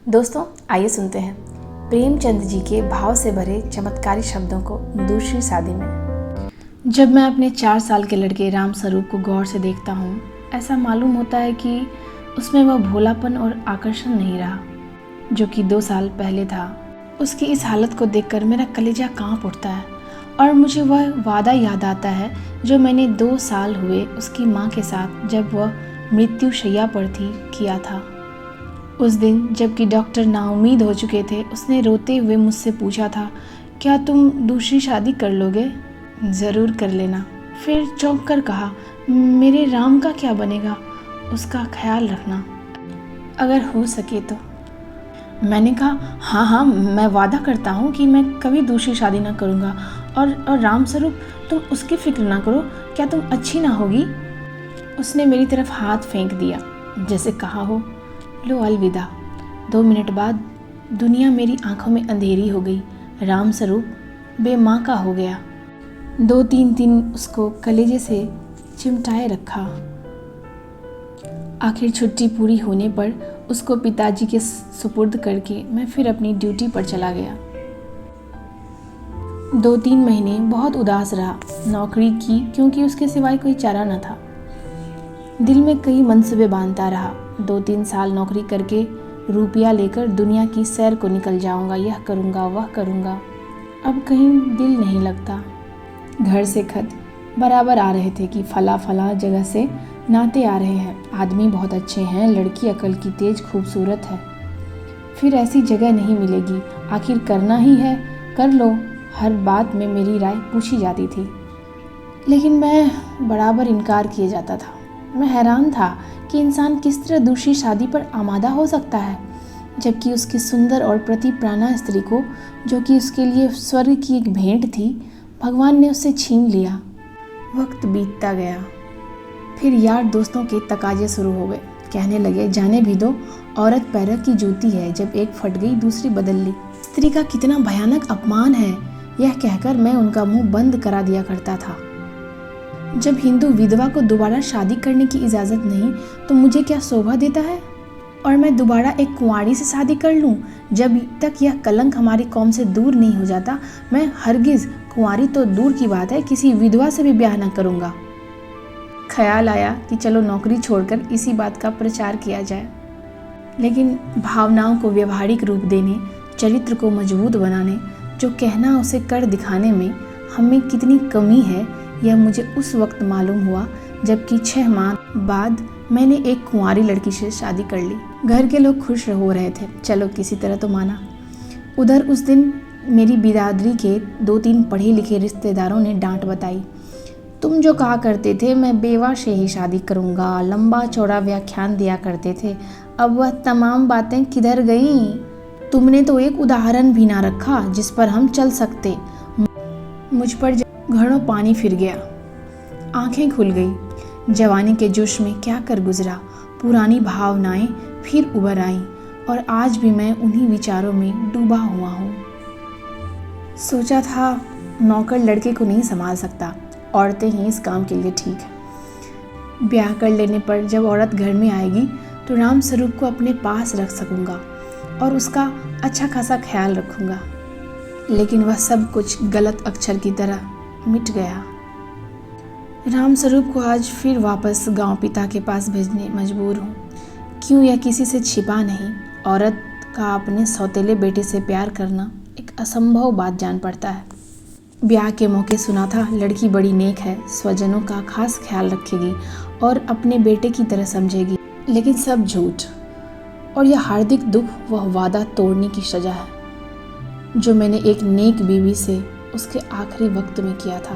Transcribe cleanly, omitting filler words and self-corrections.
दोस्तों, आइए सुनते हैं प्रेमचंद जी के भाव से भरे चमत्कारी शब्दों को दूसरी शादी में। जब मैं अपने 4 साल के लड़के राम स्वरूप को गौर से देखता हूँ, ऐसा मालूम होता है कि उसमें वह भोलापन और आकर्षण नहीं रहा जो कि 2 साल पहले था। उसकी इस हालत को देखकर मेरा कलेजा कांप उठता है और मुझे वह वादा याद आता है जो मैंने 2 साल हुए उसकी माँ के साथ जब वह मृत्यु शैया पर थी किया था। उस दिन जबकि डॉक्टर नाउम्मीद हो चुके थे, उसने रोते हुए मुझसे पूछा था, क्या तुम दूसरी शादी कर लोगे? ज़रूर कर लेना। फिर चौंक कर कहा, मेरे राम का क्या बनेगा? उसका ख्याल रखना अगर हो सके तो। मैंने कहा, हाँ, मैं वादा करता हूँ कि मैं कभी दूसरी शादी ना करूँगा। और राम स्वरूप, तुम उसकी फिक्र ना करो, क्या तुम अच्छी ना होगी? उसने मेरी तरफ हाथ फेंक दिया जैसे कहा हो, लो अलविदा। 2 मिनट बाद दुनिया मेरी आंखों में अंधेरी हो गई। राम स्वरूप बेमाँ का हो गया। 2-3 दिन उसको कलेजे से चिमटाए रखा। आखिर छुट्टी पूरी होने पर उसको पिताजी के सुपुर्द करके मैं फिर अपनी ड्यूटी पर चला गया। 2-3 महीने बहुत उदास रहा। नौकरी की क्योंकि उसके सिवाय कोई चारा न था। दिल में कई मंसूबे बांधता रहा। 2-3 साल नौकरी करके रुपया लेकर दुनिया की सैर को निकल जाऊंगा, यह करूंगा वह करूंगा। अब कहीं दिल नहीं लगता। घर से खत बराबर आ रहे थे कि फला जगह से नाते आ रहे हैं, आदमी बहुत अच्छे हैं, लड़की अकल की तेज खूबसूरत है। फिर ऐसी जगह नहीं मिलेगी, आखिर करना ही है कर लो। हर बात में मेरी राय पूछी जाती थी, लेकिन मैं बराबर इनकार किए जाता था। मैं हैरान था कि इंसान किस तरह दूसरी शादी पर आमादा हो सकता है, जबकि उसकी सुंदर और प्रतिप्राणा स्त्री को, जो कि उसके लिए स्वर्ग की एक भेंट थी, भगवान ने उससे छीन लिया। वक्त बीतता गया। फिर यार दोस्तों के तकाजे शुरू हो गए। कहने लगे, जाने भी दो, औरत पैरों की जूती है, जब एक फट गई दूसरी बदल ली। स्त्री का कितना भयानक अपमान है, यह कहकर मैं उनका मुंह बंद करा दिया करता था। जब हिंदू विधवा को दोबारा शादी करने की इजाज़त नहीं, तो मुझे क्या शोभा देता है? और मैं दोबारा एक कुंवारी से शादी कर लूं? जब तक यह कलंक हमारी कौम से दूर नहीं हो जाता, मैं हरगिज़, कुंवारी तो दूर की बात है, किसी विधवा से भी ब्याह न करूंगा। ख्याल आया कि चलो नौकरी छोड़कर इसी बात का प्रचार किया जाए। लेकिन भावनाओं को व्यवहारिक रूप देने, चरित्र को मजबूत बनाने, जो कहना उसे कर दिखाने में हमें कितनी कमी है, यह मुझे उस वक्त मालूम हुआ जबकि 6 माह बाद मैंने एक कुंवारी लड़की से शादी कर ली। घर के लोग खुश हो रहे थे, चलो किसी तरह तो माना। उधर उस दिन मेरी बिरादरी के 2-3 पढ़े लिखे रिश्तेदारों ने डांट बताई। तुम जो कहा करते थे मैं बेवा से ही शादी करूँगा, लंबा चौड़ा व्याख्यान दिया करते थे, अब वह तमाम बातें किधर गईं? तुमने तो एक उदाहरण भी ना रखा जिस पर हम चल सकते। मुझ पर घड़ों पानी फिर गया, आंखें खुल गई। जवानी के जोश में क्या कर गुजरा, पुरानी भावनाएं फिर उभर आईं और आज भी मैं उन्हीं विचारों में डूबा हुआ हूँ। सोचा था नौकर लड़के को नहीं संभाल सकता, औरतें ही इस काम के लिए ठीक है। ब्याह कर लेने पर जब औरत घर में आएगी तो राम स्वरूप को अपने पास रख सकूँगा और उसका अच्छा खासा ख्याल रखूँगा। लेकिन वह सब कुछ गलत अक्षर की तरह मिट गया। राम स्वरूप को आज फिर वापस गांव पिता के पास भेजने मजबूर हूँ। क्यों, यह किसी से छिपा नहीं। औरत का अपने सौतेले बेटे से प्यार करना एक असंभव बात जान पड़ता है। ब्याह के मौके सुना था लड़की बड़ी नेक है, स्वजनों का खास ख्याल रखेगी और अपने बेटे की तरह समझेगी, लेकिन सब झूठ। और यह हार्दिक दुख वह वादा तोड़ने की सजा है जो मैंने एक नेक बीवी से उसके आखिरी वक्त में किया था।